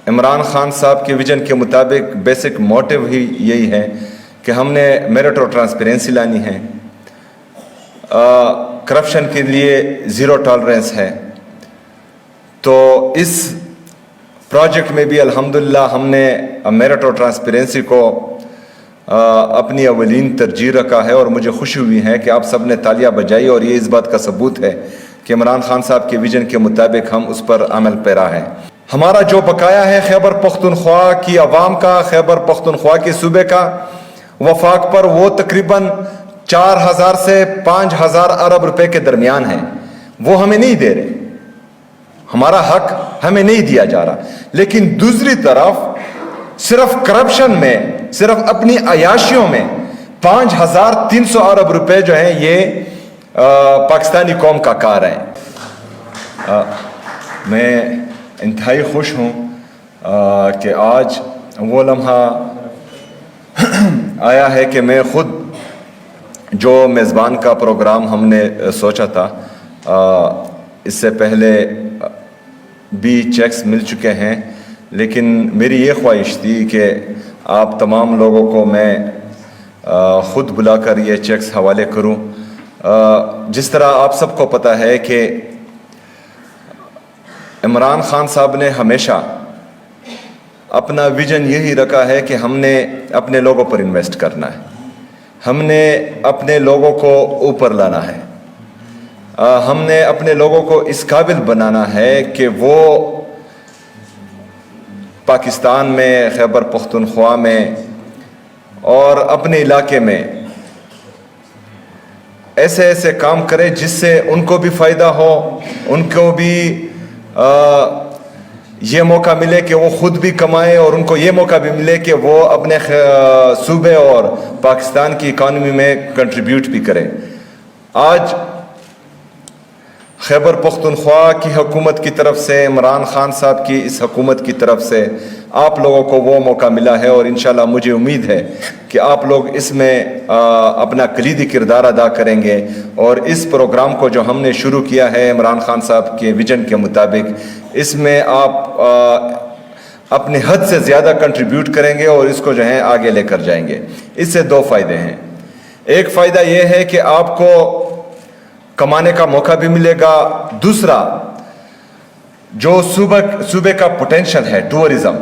عمران خان صاحب کے ویژن کے مطابق بیسک موٹیو ہی یہی ہے کہ ہم نے میرٹ اور ٹرانسپیرنسی لانی ہے، کرپشن کے لیے زیرو ٹالرنس ہے. تو اس پروجیکٹ میں بھی الحمدللہ ہم نے میرٹ اور ٹرانسپیرنسی کو اپنی اولین ترجیح رکھا ہے، اور مجھے خوشی ہوئی ہے کہ آپ سب نے تالیاں بجائی، اور یہ اس بات کا ثبوت ہے کہ عمران خان صاحب کے ویژن کے مطابق ہم اس پر عمل پیرا ہیں. ہمارا جو بقایا ہے خیبر پختونخوا کی عوام کا، خیبر پختونخوا کے صوبے کا وفاق پر، وہ تقریباً 4,000 سے 5,000 ارب روپے کے درمیان ہے. وہ ہمیں نہیں دے رہے، ہمارا حق ہمیں نہیں دیا جا رہا. لیکن دوسری طرف صرف کرپشن میں، صرف اپنی عیاشیوں میں 5,300 ارب روپے جو ہیں یہ پاکستانی قوم کا کار ہے. میں انتہائی خوش ہوں کہ آج وہ لمحہ آیا ہے کہ میں خود جو میزبان کا پروگرام ہم نے سوچا تھا، اس سے پہلے بھی چیکس مل چکے ہیں، لیکن میری یہ خواہش تھی کہ آپ تمام لوگوں کو میں خود بلا کر یہ چیکس حوالے کروں. جس طرح آپ سب کو پتہ ہے کہ عمران خان صاحب نے ہمیشہ اپنا ویژن یہی رکھا ہے کہ ہم نے اپنے لوگوں پر انویسٹ کرنا ہے، ہم نے اپنے لوگوں کو اوپر لانا ہے، ہم نے اپنے لوگوں کو اس قابل بنانا ہے کہ وہ پاکستان میں، خیبر پختونخوا میں اور اپنے علاقے میں ایسے ایسے کام کرے جس سے ان کو بھی فائدہ ہو، ان کو بھی یہ موقع ملے کہ وہ خود بھی کمائے، اور ان کو یہ موقع بھی ملے کہ وہ اپنے صوبے اور پاکستان کی اکانومی میں کنٹریبیوٹ بھی کرے. آج خیبر پختونخوا کی حکومت کی طرف سے، عمران خان صاحب کی اس حکومت کی طرف سے آپ لوگوں کو وہ موقع ملا ہے، اور انشاءاللہ مجھے امید ہے کہ آپ لوگ اس میں اپنا کلیدی کردار ادا کریں گے، اور اس پروگرام کو جو ہم نے شروع کیا ہے عمران خان صاحب کے ویژن کے مطابق، اس میں آپ اپنے حد سے زیادہ کنٹریبیوٹ کریں گے اور اس کو جو ہے آگے لے کر جائیں گے. اس سے دو فائدے ہیں. ایک فائدہ یہ ہے کہ آپ کو کمانے کا موقع بھی ملے گا، دوسرا جو صوبے کا پوٹینشل ہے ٹورزم،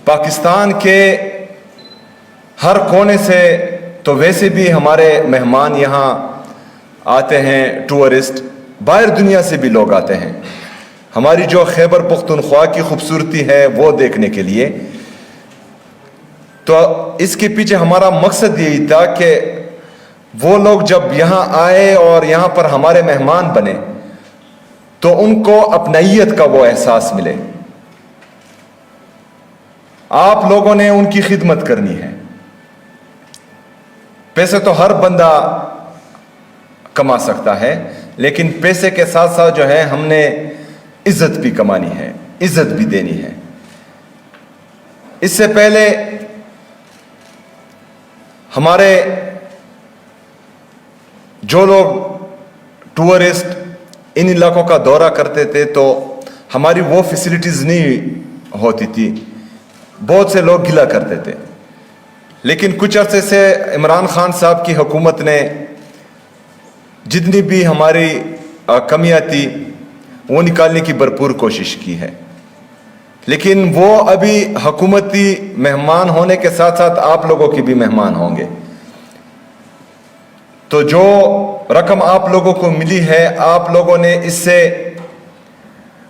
پاکستان کے ہر کونے سے، تو ویسے بھی ہمارے مہمان یہاں آتے ہیں، ٹورسٹ باہر دنیا سے بھی لوگ آتے ہیں ہماری جو خیبر پختونخوا کی خوبصورتی ہے وہ دیکھنے کے لیے. تو اس کے پیچھے ہمارا مقصد یہی تھا کہ وہ لوگ جب یہاں آئے اور یہاں پر ہمارے مہمان بنے تو ان کو اپنائیت کا وہ احساس ملے. آپ لوگوں نے ان کی خدمت کرنی ہے. پیسے تو ہر بندہ کما سکتا ہے، لیکن پیسے کے ساتھ ساتھ جو ہے ہم نے عزت بھی کمانی ہے، عزت بھی دینی ہے. اس سے پہلے ہمارے جو لوگ ٹورسٹ ان علاقوں کا دورہ کرتے تھے تو ہماری وہ فیسلٹیز نہیں ہوتی تھی، بہت سے لوگ گلا کرتے تھے. لیکن کچھ عرصے سے عمران خان صاحب کی حکومت نے جتنی بھی ہماری کمیاں تھی وہ نکالنے کی بھرپور کوشش کی ہے. لیکن وہ ابھی حکومتی مہمان ہونے کے ساتھ ساتھ آپ لوگوں کی بھی مہمان ہوں گے. تو جو رقم آپ لوگوں کو ملی ہے، آپ لوگوں نے اس سے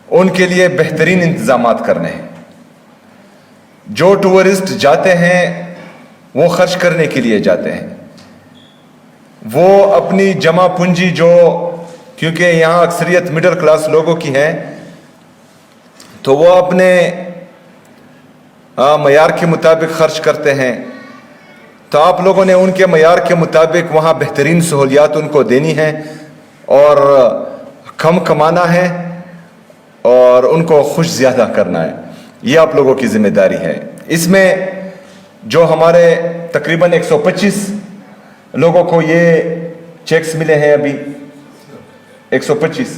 ان کے لیے بہترین انتظامات کرنے ہیں. جو ٹورسٹ جاتے ہیں وہ خرچ کرنے کے لیے جاتے ہیں، وہ اپنی جمع پونجی جو، کیونکہ یہاں اکثریت مڈل کلاس لوگوں کی ہے، تو وہ اپنے معیار کے مطابق خرچ کرتے ہیں. تو آپ لوگوں نے ان کے معیار کے مطابق وہاں بہترین سہولیات ان کو دینی ہے اور کم کمانا ہے اور ان کو خوش زیادہ کرنا ہے. یہ آپ لوگوں کی ذمہ داری ہے. اس میں جو ہمارے تقریباً 125 لوگوں کو یہ چیکس ملے ہیں، ابھی 125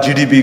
GDP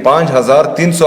5,300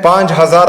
5,000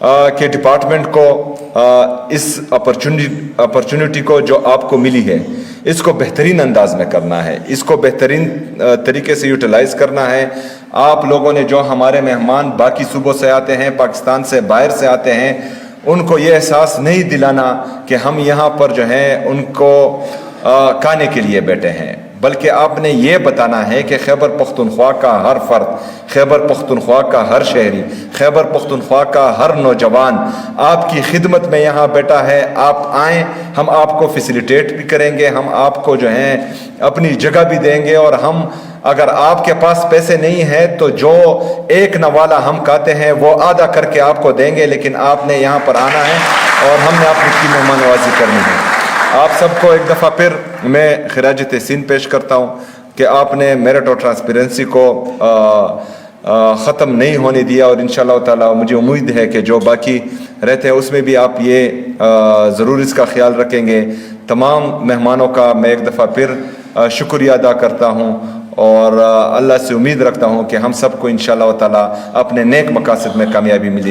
کہ ڈپارٹمنٹ کو اس اپرچونٹی کو جو آپ کو ملی ہے اس کو بہترین انداز میں کرنا ہے, اس کو بہترین طریقے سے یوٹیلائز کرنا ہے. آپ لوگوں نے جو ہمارے مہمان باقی صوبوں سے آتے ہیں, پاکستان سے باہر سے آتے ہیں, ان کو یہ احساس نہیں دلانا کہ ہم یہاں پر جو ہیں ان کو کھانے کے لیے بیٹھے ہیں, بلکہ آپ نے یہ بتانا ہے کہ خیبر پختونخوا کا ہر فرد, خیبر پختونخوا کا ہر شہری, خیبر پختونخوا کا ہر نوجوان آپ کی خدمت میں یہاں بیٹھا ہے. آپ آئیں, ہم آپ کو فیسیلیٹیٹ بھی کریں گے, ہم آپ کو جو ہیں اپنی جگہ بھی دیں گے, اور ہم اگر آپ کے پاس پیسے نہیں ہیں تو جو ایک نوالا ہم کہتے ہیں وہ آدھا کر کے آپ کو دیں گے, لیکن آپ نے یہاں پر آنا ہے اور ہم نے آپ کی مہمان نوازی کرنی ہے. آپ سب کو ایک دفعہ پھر میں خراج تحسین پیش کرتا ہوں کہ آپ نے میرٹ اور ٹرانسپیرنسی کو ختم نہیں ہونے دیا, اور انشاءاللہ تعالی مجھے امید ہے کہ جو باقی رہتے ہیں اس میں بھی آپ یہ ضرور اس کا خیال رکھیں گے. تمام مہمانوں کا میں ایک دفعہ پھر شکریہ ادا کرتا ہوں, اور اللہ سے امید رکھتا ہوں کہ ہم سب کو انشاءاللہ تعالی اپنے نیک مقاصد میں کامیابی ملے.